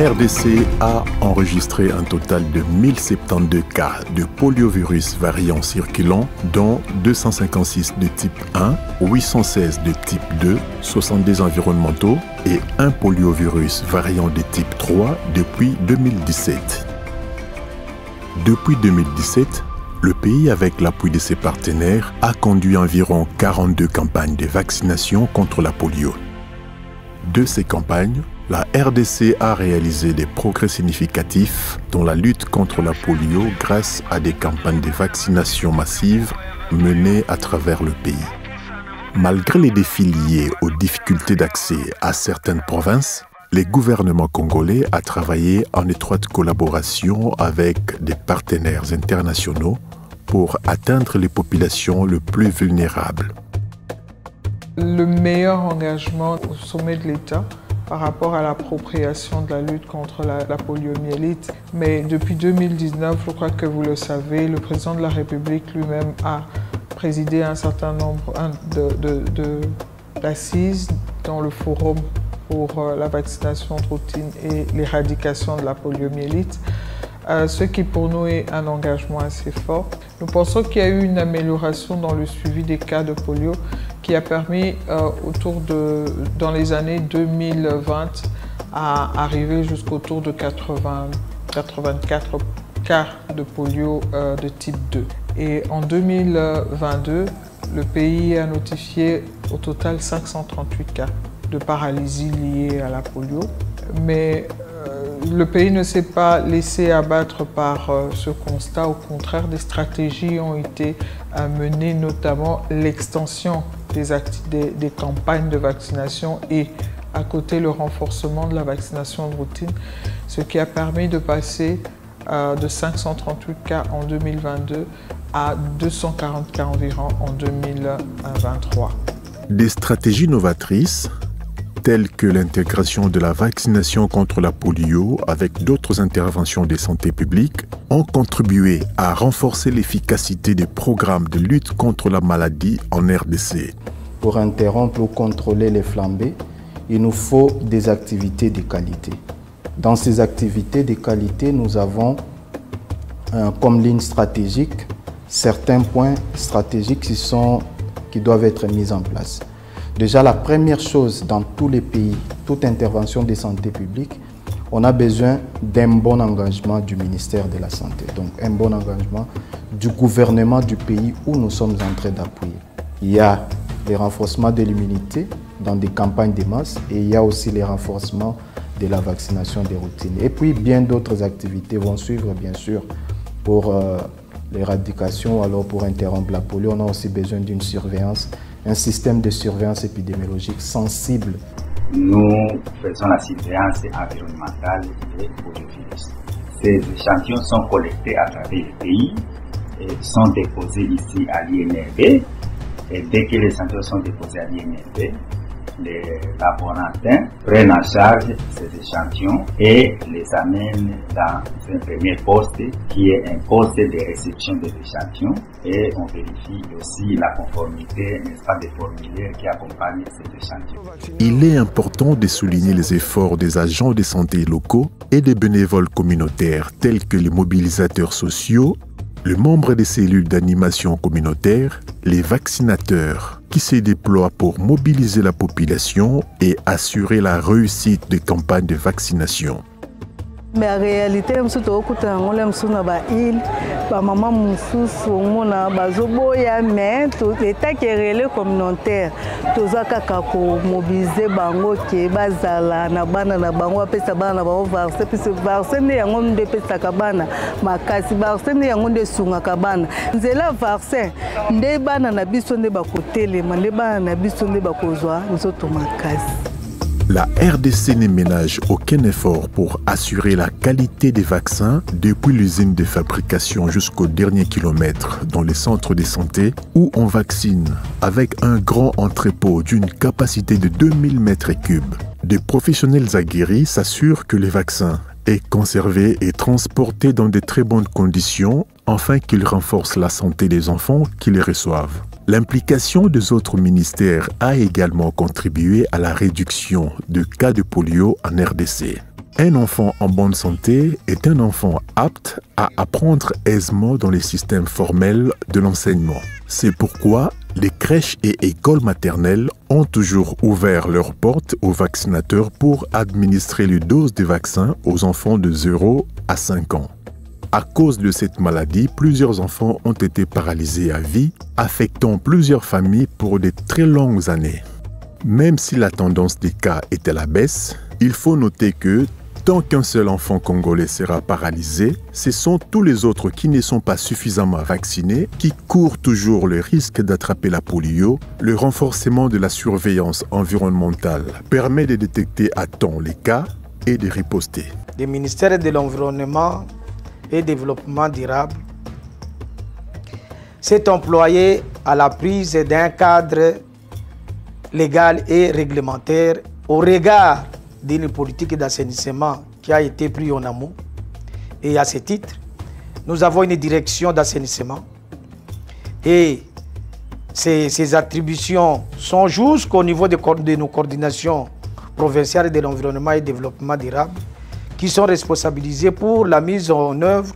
RDC a enregistré un total de 1072 cas de poliovirus variants circulants, dont 256 de type 1, 816 de type 2, 70 environnementaux et un poliovirus variant de type 3 depuis 2017. Depuis 2017, le pays, avec l'appui de ses partenaires, a conduit environ 42 campagnes de vaccination contre la polio. De ces campagnes, la RDC a réalisé des progrès significatifs dans la lutte contre la polio grâce à des campagnes de vaccination massives menées à travers le pays. Malgré les défis liés aux difficultés d'accès à certaines provinces, le gouvernement congolais a travaillé en étroite collaboration avec des partenaires internationaux pour atteindre les populations les plus vulnérables. Le meilleur engagement au sommet de l'État par rapport à l'appropriation de la lutte contre la poliomyélite. Mais depuis 2019, je crois que vous le savez, le président de la République lui-même a présidé un certain nombre d'assises dans le forum pour la vaccination de routine et l'éradication de la poliomyélite, ce qui pour nous est un engagement assez fort. Nous pensons qu'il y a eu une amélioration dans le suivi des cas de polio qui a permis dans les années 2020 à arriver jusqu'autour de 84 cas de polio de type 2. Et en 2022, le pays a notifié au total 538 cas de paralysie liée à la polio. Mais le pays ne s'est pas laissé abattre par ce constat. Au contraire, des stratégies ont été menées, notamment l'extension des campagnes de vaccination et à côté le renforcement de la vaccination de routine, ce qui a permis de passer de 538 cas en 2022 à 240 cas environ en 2023. Des stratégies novatrices telles que l'intégration de la vaccination contre la polio avec d'autres interventions de santé publique ont contribué à renforcer l'efficacité des programmes de lutte contre la maladie en RDC. Pour interrompre ou contrôler les flambées, il nous faut des activités de qualité. Dans ces activités de qualité, nous avons comme ligne stratégique certains points stratégiques qui doivent être mis en place. Déjà, la première chose dans tous les pays, toute intervention de santé publique, on a besoin d'un bon engagement du ministère de la Santé, donc un bon engagement du gouvernement du pays où nous sommes en train d'appuyer. Il y a le renforcement de l'immunité dans des campagnes de masse et il y a aussi le renforcement de la vaccination des routines. Et puis, bien d'autres activités vont suivre, bien sûr, pour l'éradication, alors pour interrompre la polio. On a aussi besoin d'une surveillance, un système de surveillance épidémiologique sensible. Nous faisons la surveillance environnementale des poliovirus. Ces échantillons sont collectés à travers le pays et sont déposés ici à l'INRB. Et dès que les échantillons sont déposés à l'INRB, les laborantins prennent en charge ces échantillons et les amènent dans un premier poste qui est un poste de réception des échantillons et on vérifie aussi la conformité, n'est-ce pas, des formulaires qui accompagnent ces échantillons. Il est important de souligner les efforts des agents de santé locaux et des bénévoles communautaires tels que les mobilisateurs sociaux, les membres des cellules d'animation communautaire, les vaccinateurs qui se déploient pour mobiliser la population et assurer la réussite des campagnes de vaccination. Mais en réalité, je suis maman mususu mona bazoboya mais l'état qui est relais communautaire tozaka kako mobiliser bango ke bazala na bana bango apesa bana bango varse puis varse ne yango nde pesa kabana makasi varse ne yango nde sunga kabana nzela varse nde bana na biso nde bakotelema nde bana na biso nde bakozwa nzoto makasi. La RDC ne ménage aucun effort pour assurer la qualité des vaccins depuis l'usine de fabrication jusqu'au dernier kilomètre dans les centres de santé où on vaccine avec un grand entrepôt d'une capacité de 2000 m3. Des professionnels aguerris s'assurent que les vaccins est conservé et transporté dans de très bonnes conditions afin qu'ils renforcent la santé des enfants qui les reçoivent. L'implication des autres ministères a également contribué à la réduction de cas de polio en RDC. Un enfant en bonne santé est un enfant apte à apprendre aisément dans les systèmes formels de l'enseignement. C'est pourquoi les crèches et écoles maternelles ont toujours ouvert leurs portes aux vaccinateurs pour administrer les doses de vaccins aux enfants de 0 à 5 ans. À cause de cette maladie, plusieurs enfants ont été paralysés à vie, affectant plusieurs familles pour de très longues années. Même si la tendance des cas est à la baisse, il faut noter que tant qu'un seul enfant congolais sera paralysé, ce sont tous les autres qui ne sont pas suffisamment vaccinés qui courent toujours le risque d'attraper la polio. Le renforcement de la surveillance environnementale permet de détecter à temps les cas et de riposter. Le ministère de l'Environnement et Développement durable s'est employé à la prise d'un cadre légal et réglementaire au regard d'une politique d'assainissement qui a été prise en amont. Et à ce titre, nous avons une direction d'assainissement et ces attributions sont jusqu'au niveau de nos coordinations provinciales de l'environnement et développement durable qui sont responsabilisées pour la mise en œuvre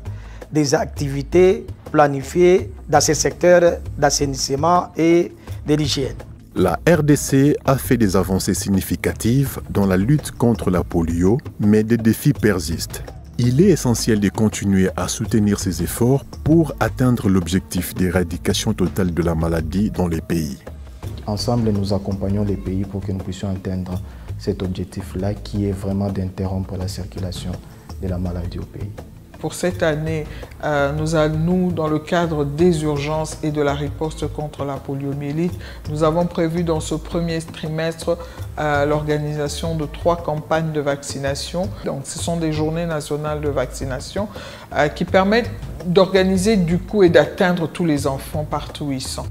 des activités planifiées dans ce secteur d'assainissement et de l'hygiène. La RDC a fait des avancées significatives dans la lutte contre la polio, mais des défis persistent. Il est essentiel de continuer à soutenir ces efforts pour atteindre l'objectif d'éradication totale de la maladie dans les pays. Ensemble, nous accompagnons les pays pour que nous puissions atteindre cet objectif-là qui est vraiment d'interrompre la circulation de la maladie au pays. Pour cette année, nous, dans le cadre des urgences et de la riposte contre la poliomyélite, nous avons prévu dans ce premier trimestre l'organisation de 3 campagnes de vaccination. Donc, ce sont des journées nationales de vaccination qui permettent d'organiser du coup et d'atteindre tous les enfants partout où ils sont.